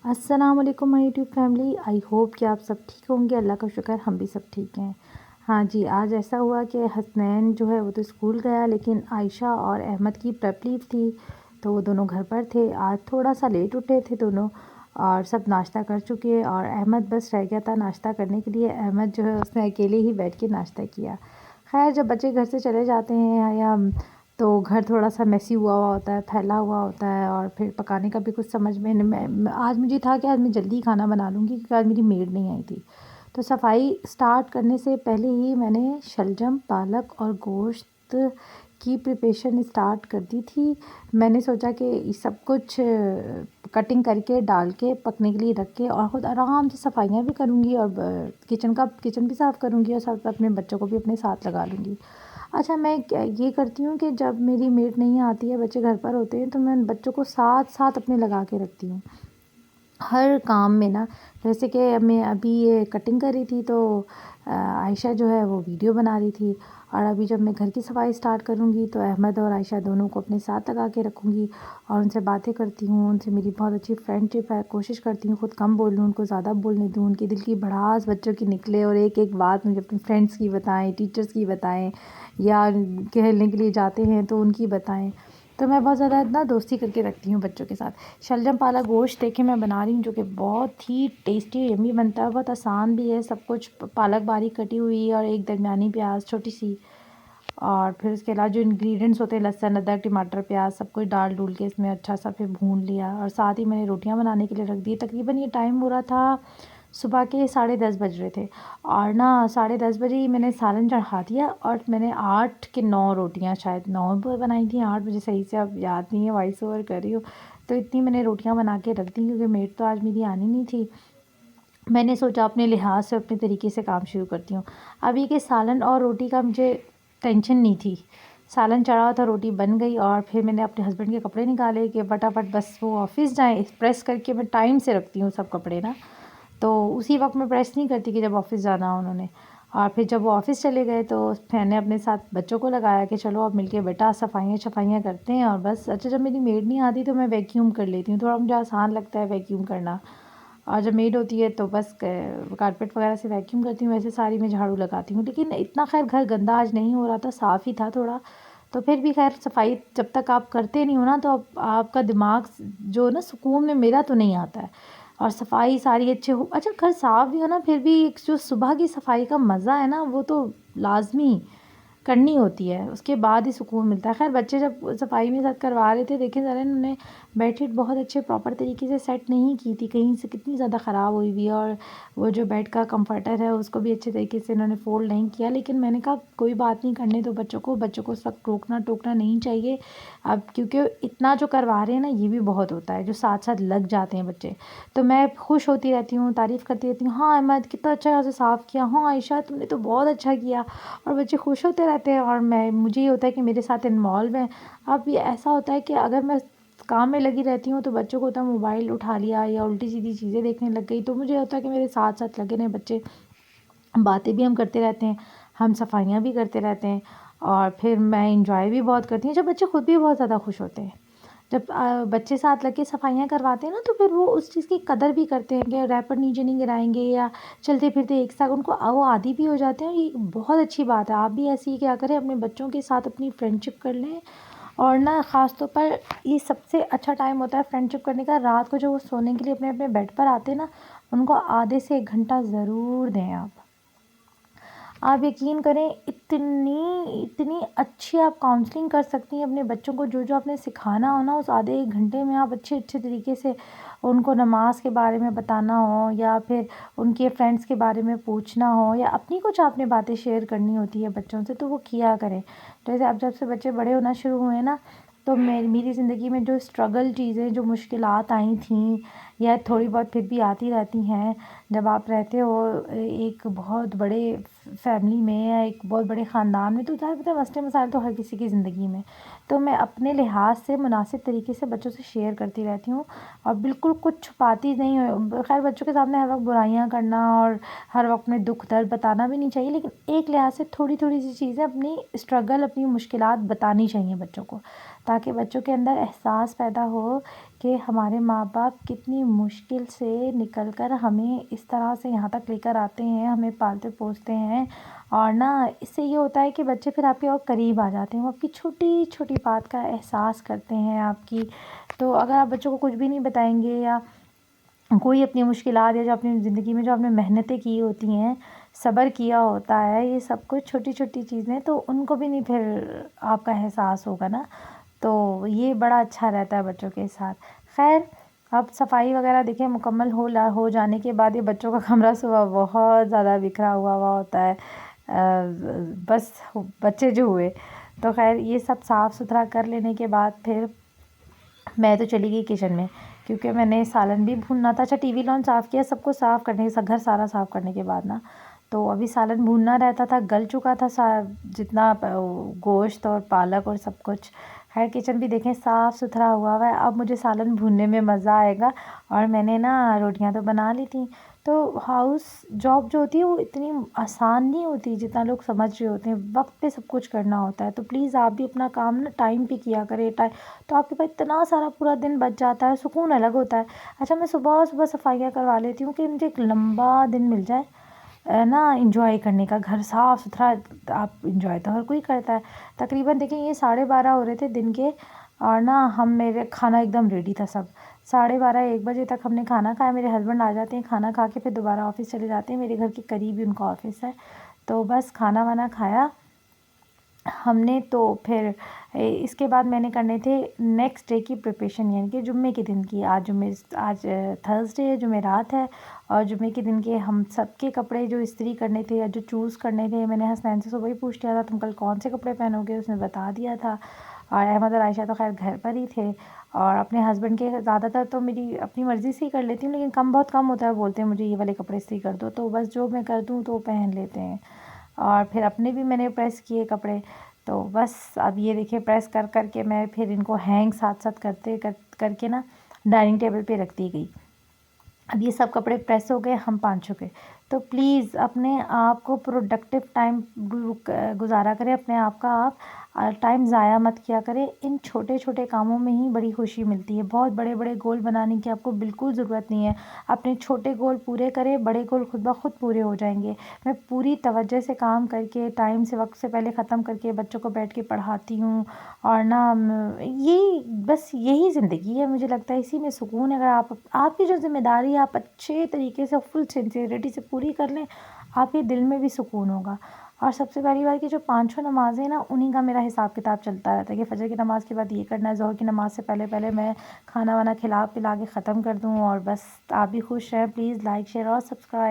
السلام علیکم مائی YouTube family, I hope کہ آپ سب ٹھیک ہوں گے۔ اللہ کا شکر ہم بھی سب ٹھیک ہیں۔ ہاں جی، آج ایسا ہوا کہ حسنین جو ہے وہ تو اسکول گیا، لیکن عائشہ اور احمد کی پریپ لیو تھی تو وہ دونوں گھر پر تھے۔ آج تھوڑا سا لیٹ اٹھے تھے دونوں اور سب ناشتہ کر چکے، اور احمد بس رہ گیا تھا ناشتہ کرنے کے لیے۔ احمد جو ہے اس نے اکیلے ہی بیٹھ کے ناشتہ کیا۔ خیر، جب بچے گھر سے چلے جاتے ہیں یا تو گھر تھوڑا سا میسی ہوا ہوتا ہے، پھیلا ہوا ہوتا ہے، اور پھر پکانے کا بھی کچھ سمجھ میں آج مجھے تھا کہ آج میں جلدی کھانا بنا لوں گی کیونکہ آج میری میڈ نہیں آئی تھی۔ تو صفائی سٹارٹ کرنے سے پہلے ہی میں نے شلجم، پالک اور گوشت کی پریپریشن سٹارٹ کر دی تھی۔ میں نے سوچا کہ یہ سب کچھ کٹنگ کر کے ڈال کے پکنے کے لیے رکھ کے اور خود آرام سے صفائیاں بھی کروں گی اور کچن بھی صاف کروں گی اور ساتھ اپنے بچوں کو بھی اپنے ساتھ لگا لوں گی۔ اچھا، میں یہ کرتی ہوں کہ جب میری میڈ نہیں آتی ہے، بچے گھر پر ہوتے ہیں، تو میں بچوں کو ساتھ ساتھ اپنے لگا کے رکھتی ہوں ہر کام میں نا۔ جیسے کہ میں ابھی یہ کٹنگ کر رہی تھی تو عائشہ جو ہے وہ ویڈیو بنا رہی تھی، اور ابھی جب میں گھر کی صفائی سٹارٹ کروں گی تو احمد اور عائشہ دونوں کو اپنے ساتھ لگا کے رکھوں گی اور ان سے باتیں کرتی ہوں۔ ان سے میری بہت اچھی فرینڈ شپ ہے، کوشش کرتی ہوں خود کم بولوں، ان کو زیادہ بولنے دوں، ان کی دل کی بھڑاس بچوں کی نکلے اور ایک ایک بات مجھے اپنی فرینڈس کی بتائیں، ٹیچرس کی بتائیں، یا کھیلنے کے لیے جاتے ہیں تو ان کی بتائیں۔ تو میں بہت زیادہ اتنا دوستی کر کے رکھتی ہوں بچوں کے ساتھ۔ شلجم پالک گوشت دیکھیں میں بنا رہی ہوں، جو کہ بہت ہی ٹیسٹی یمی بنتا ہے، بہت آسان بھی ہے سب کچھ۔ پالک باریک کٹی ہوئی اور ایک درمیانی پیاز چھوٹی سی، اور پھر اس کے علاوہ جو انگریڈینٹس ہوتے ہیں لہسن، ادرک، ٹماٹر، پیاز، سب کچھ ڈول کے اس میں اچھا سا پھر بھون لیا، اور ساتھ ہی میں نے روٹیاں بنانے کے لیے رکھ دی۔ تقریباً یہ ٹائم ہو رہا تھا صبح کے 10:30 بج رہے تھے، اور نا 10:30 بجے ہی میں نے سالن چڑھا دیا، اور میں نے 8 کہ 9 روٹیاں، شاید 9 بنائی تھیں، 8 بجے صحیح سے اب یاد نہیں ہے، وائس اوور کر رہی ہوں، تو اتنی میں نے روٹیاں بنا کے رکھ دیں کیونکہ میڈ تو آج میری آنی نہیں تھی۔ میں نے سوچا اپنے لحاظ سے اپنے طریقے سے کام شروع کرتی ہوں۔ ابھی کہ سالن اور روٹی کا مجھے ٹینشن نہیں تھی، سالن چڑھا تھا، روٹی بن گئی، اور پھر میں نے اپنے ہسبینڈ کے کپڑے نکالے کہ فٹافٹ بس وہ آفس جائیں، پریس کر کے میں ٹائم سے رکھتی ہوں سب کپڑے نا، تو اسی وقت میں پریس نہیں کرتی کہ جب آفس جانا ہو انہوں نے۔ اور پھر جب وہ آفس چلے گئے تو میں نے اپنے ساتھ بچوں کو لگایا کہ چلو اب مل کے بیٹا صفائیاں کرتے ہیں، اور بس۔ اچھا، جب میری میڈ نہیں آتی تو میں ویکیوم کر لیتی ہوں، تھوڑا مجھے آسان لگتا ہے ویکیوم کرنا، اور جب میڈ ہوتی ہے تو بس کارپیٹ وغیرہ سے ویکیوم کرتی ہوں، ویسے ساری میں جھاڑو لگاتی ہوں، لیکن اتنا خیر گھر گندا آج نہیں ہو رہا تھا، صاف ہی تھا تھوڑا، تو پھر بھی خیر صفائی جب تک آپ کرتے نہیں ہو نا تو آپ کا دماغ جو نا سکون میں میرا تو نہیں آتا ہے، اور صفائی ساری اچھے ہو، اچھا گھر صاف بھی ہو نا، پھر بھی ایک جو صبح کی صفائی کا مزہ ہے نا وہ تو لازمی کرنی ہوتی ہے، اس کے بعد ہی سکون ملتا ہے۔ خیر، بچے جب صفائی میں ساتھ کروا رہے تھے، دیکھیں ذرا انہوں نے بیڈ شیٹ بہت اچھے پراپر طریقے سے سیٹ نہیں کی تھی، کہیں سے کتنی زیادہ خراب ہوئی ہوئی ہے، اور وہ جو بیڈ کا کمفرٹر ہے اس کو بھی اچھے طریقے سے انہوں نے فولڈ نہیں کیا، لیکن میں نے کہا کوئی بات نہیں، کرنے تو بچوں کو اس وقت روکنا ٹوکنا نہیں چاہیے اب، کیونکہ اتنا جو کروا رہے ہیں نا یہ بھی بہت ہوتا ہے جو ساتھ ساتھ لگ جاتے ہیں بچے۔ تو میں خوش ہوتی رہتی ہوں، تعریف کرتی رہتی ہوں، ہاں احمد کتنا اچھا یہاں سے صاف کیا، ہاں عائشہ تم نے تو بہت اچھا کیا، اور بچے خوش ہوتے رہتے ہیں، اور مجھے یہ ہوتا ہے کہ میرے ساتھ انوالو ہیں۔ اب یہ ایسا ہوتا ہے کہ اگر میں کام میں لگی رہتی ہوں تو بچوں کو ہوتا ہے موبائل اٹھا لیا یا الٹی سیدھی چیزیں دیکھنے لگ گئی، تو مجھے ہوتا ہے کہ میرے ساتھ ساتھ لگے رہیں بچے، باتیں بھی ہم کرتے رہتے ہیں، ہم صفائیاں بھی کرتے رہتے ہیں، اور پھر میں انجوائے بھی بہت کرتی ہوں جب بچے خود بھی بہت زیادہ خوش ہوتے ہیں۔ جب بچے ساتھ لگ کے صفائیاں کرواتے ہیں نا تو پھر وہ اس چیز کی قدر بھی کرتے ہیں کہ ریپر نیچے نہیں گرائیں گے، یا چلتے پھرتے ایک ساتھ ان کو وہ عادی بھی ہو جاتے ہیں، یہ بہت اچھی بات ہے۔ آپ بھی ایسے ہی کیا کریں، اپنے بچوں کے ساتھ اپنی فرینڈ شپ کر لیں، اور نا خاص طور پر یہ سب سے اچھا ٹائم ہوتا ہے فرینڈ شپ کرنے کا، رات کو جو وہ سونے کے لیے اپنے اپنے بیڈ پر آتے ہیں نا، ان کو آدھے سے 1 گھنٹہ ضرور دیں آپ یقین کریں اتنی اچھی آپ کاؤنسلنگ کر سکتی ہیں اپنے بچوں کو، جو آپ نے سکھانا ہو نا اس آدھے 1 گھنٹے میں آپ اچھے طریقے سے ان کو نماز کے بارے میں بتانا ہو، یا پھر ان کے فرینڈس کے بارے میں پوچھنا ہو، یا اپنی کچھ آپ نے باتیں شیئر کرنی ہوتی ہے بچوں سے، تو وہ کیا کریں۔ جیسے اب جب سے بچے بڑے ہونا شروع ہوئے نا تو میری زندگی میں جو اسٹرگل چیزیں، جو مشکلات آئی تھیں یا تھوڑی بہت پھر بھی آتی رہتی ہیں، جب آپ رہتے ہو ایک بہت بڑے فیملی میں یا ایک بہت بڑے خاندان میں، تو ظاہر بات ہے مسئلے مسائل تو ہر کسی کی زندگی میں، تو میں اپنے لحاظ سے مناسب طریقے سے بچوں سے شیئر کرتی رہتی ہوں، اور بالکل کچھ چھپاتی نہیں ہوں۔ خیر بچوں کے سامنے ہر وقت برائیاں کرنا اور ہر وقت میں دکھ درد بتانا بھی نہیں چاہیے، لیکن ایک لحاظ سے تھوڑی سی چیزیں اپنی اسٹرگل، اپنی مشکلات بتانی چاہیے بچوں کو، تاکہ بچوں کے اندر احساس پیدا ہو کہ ہمارے ماں باپ کتنی مشکل سے نکل کر ہمیں اس طرح سے یہاں تک لے کر آتے ہیں، ہمیں پالتے پوستے ہیں، اور نا اس سے یہ ہوتا ہے کہ بچے پھر آپ کے اور قریب آ جاتے ہیں، وہ آپ کی چھوٹی چھوٹی بات کا احساس کرتے ہیں آپ کی. تو اگر آپ بچوں کو کچھ بھی نہیں بتائیں گے یا کوئی اپنی مشکلات یا جو اپنی زندگی میں جو آپ نے محنتیں کی ہوتی ہیں، صبر کیا ہوتا ہے، یہ سب کچھ چھوٹی چھوٹی چیزیں، تو ان کو بھی نہیں پھر آپ کا احساس ہوگا نا. تو یہ بڑا اچھا رہتا ہے بچوں کے ساتھ. خیر اب صفائی وغیرہ دیکھیں مکمل ہو جانے کے بعد یہ بچوں کا کمرہ صبح بہت زیادہ بکھرا ہوا ہوتا ہے، بس بچے جو ہوئے. تو خیر یہ سب صاف ستھرا کر لینے کے بعد پھر میں تو چلی گئی کچن میں، کیونکہ میں نے سالن بھی بھوننا تھا. اچھا ٹی وی لان صاف کیا، سب کو صاف کرنے کے گھر سارا صاف کرنے کے بعد نا، تو ابھی سالن بھوننا رہتا تھا، گل چکا تھا جتنا گوشت اور پالک اور سب کچھ. خیر کچن بھی دیکھیں صاف ستھرا ہوا ہے. اب مجھے سالن بھوننے میں مزہ آئے گا. اور میں نے نا روٹیاں تو بنا لی تھیں. تو ہاؤس جاب جو ہوتی ہے وہ اتنی آسان نہیں ہوتی جتنا لوگ سمجھ رہے ہوتے ہیں، وقت پہ سب کچھ کرنا ہوتا ہے. تو پلیز آپ بھی اپنا کام نا ٹائم پہ کیا کریں، تو آپ کے پاس اتنا سارا پورا دن بچ جاتا ہے، سکون الگ ہوتا ہے. اچھا میں صبح صبح صفائیاں کروا لیتی ہوں کہ مجھے ایک لمبا دن مل جائے نا انجوائے کرنے کا. گھر صاف ستھرا آپ انجوائے تو ہر کوئی کرتا ہے. تقریباً دیکھیں یہ 12:30 ہو رہے تھے دن کے، اور نا میرے کھانا ایک دم ریڈی تھا سب. 12:30 1 بجے تک ہم نے کھانا کھایا. میرے ہسبینڈ آ جاتے ہیں، کھانا کھا کے پھر دوبارہ آفس چلے جاتے ہیں. میرے گھر کے قریب ہی ان کا آفس ہے. تو بس کھانا وانا کھایا ہم نے. تو پھر اس کے بعد میں نے کرنے تھے نیکسٹ ڈے کی پریپریشن، یعنی کہ جمعے کے دن کی. آج تھرسڈے ہے، جمعرات ہے، اور جمعے کے دن کے ہم سب کے کپڑے جو استری کرنے تھے یا جو چوز کرنے تھے، میں نے حسنین سے صبح ہی پوچھ لیا تھا تم کل کون سے کپڑے پہنو گے، اس نے بتا دیا تھا. اور احمد اور عائشہ تو خیر گھر پر ہی تھے. اور اپنے ہسبینڈ کے زیادہ تر تو میری اپنی مرضی سے ہی کر لیتی ہوں، لیکن بہت کم ہوتا ہے بولتے ہیں مجھے یہ والے کپڑے استری کر دو، تو بس جو میں کر دوں تو وہ پہن لیتے ہیں. اور پھر اپنے بھی میں نے پریس کیے کپڑے. تو بس اب یہ دیکھیں پریس کر کر کے میں پھر ان کو ہینگ ساتھ ساتھ کر کے نا ڈائننگ ٹیبل پہ رکھ دی گئی. اب یہ سب کپڑے پریس ہو گئے، ہم پان چکے. تو پلیز اپنے آپ کو پروڈکٹیو ٹائم گزارا کریں، اپنے آپ کا آپ ٹائم ضائع مت کیا کریں. ان چھوٹے چھوٹے کاموں میں ہی بڑی خوشی ملتی ہے. بہت بڑے بڑے گول بنانے کی آپ کو بالکل ضرورت نہیں ہے. اپنے چھوٹے گول پورے کریں، بڑے گول خود بخود پورے ہو جائیں گے. میں پوری توجہ سے کام کر کے ٹائم سے وقت سے پہلے ختم کر کے بچوں کو بیٹھ کے پڑھاتی ہوں. اور نا یہی زندگی ہے، مجھے لگتا ہے اسی میں سکون ہے. اگر آپ کی جو ذمہ داری آپ اچھے طریقے سے فل سنسیئرٹی سے پوری کر لیں، آپ کے دل میں بھی سکون ہوگا. اور سب سے پہلی بات کہ جو 5 نمازیں نا انہیں کا میرا حساب کتاب چلتا رہتا ہے کہ فجر کی نماز کے بعد یہ کرنا ہے، ظہر کی نماز سے پہلے میں کھانا وانا کھلا پلا کے ختم کر دوں. اور بس آپ بھی خوش رہیں. پلیز لائک شیئر اور سبسکرائب.